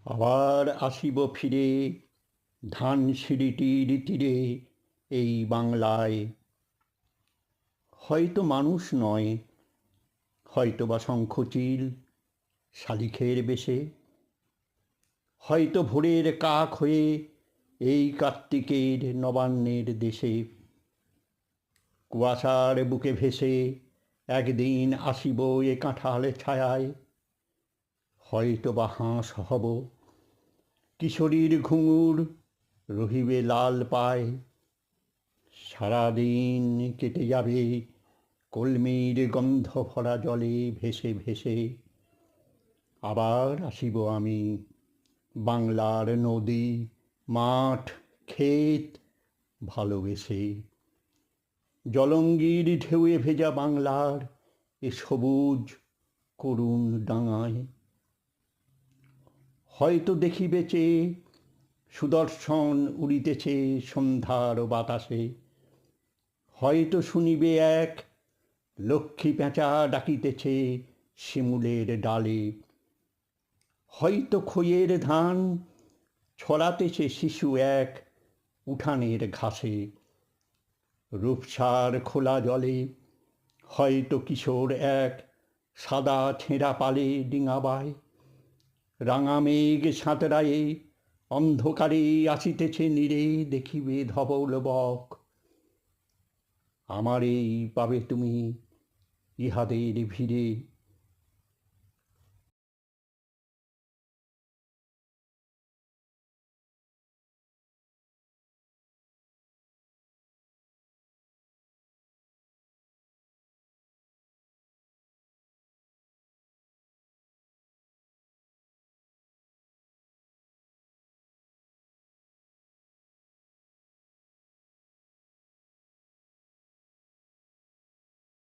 আবার আসিব ফিরে ধানসিঁড়িটির তীরে এই বাংলায়। হয়তো মানুষ নয়, হয়তো বা শঙ্খচিল শালিখের বেশে, হয়তো ভোরের কাক হয়ে এই কার্তিকের নবান্নের দেশে। কুয়াশার বুকে ভেসে একদিন আসিব এ কাঁঠাল ছায়ায়। হয়তো বা হাঁস হব, কিশোরীর ঘুঙুর রহিবে লাল পায়। সারাদিন কেটে যাবে কলমির গন্ধ ভরা জলে ভেসে ভেসে। আবার আসিব আমি, বাংলার নদী মাঠ ক্ষেত ভালোবেসে। জলঙ্গির ঢেউয়ে ভেজা বাংলার এ সবুজ করুণ ডাঙায়। হয়তো দেখিবে চেয়ে সুদর্শন উড়িতেছে সন্ধ্যার বাতাসে। হয়তো শুনিবে এক লক্ষ্মী পেঁচা ডাকিতেছে শিমুলের ডালে। হয়তো খইয়ের ধান ছড়াতেছে শিশু এক উঠানের ঘাসে। রূপসার খোলা জলে হয়তো কিশোর এক সাদা ছেঁড়া পালে ডিঙাবায়। রাঙা মেঘ সাঁতরায়ে অন্ধকারে আসিতেছে নীরে দেখিবে ধবল বক। আমারেই পাবে তুমি ইহাদের ভিড়ে।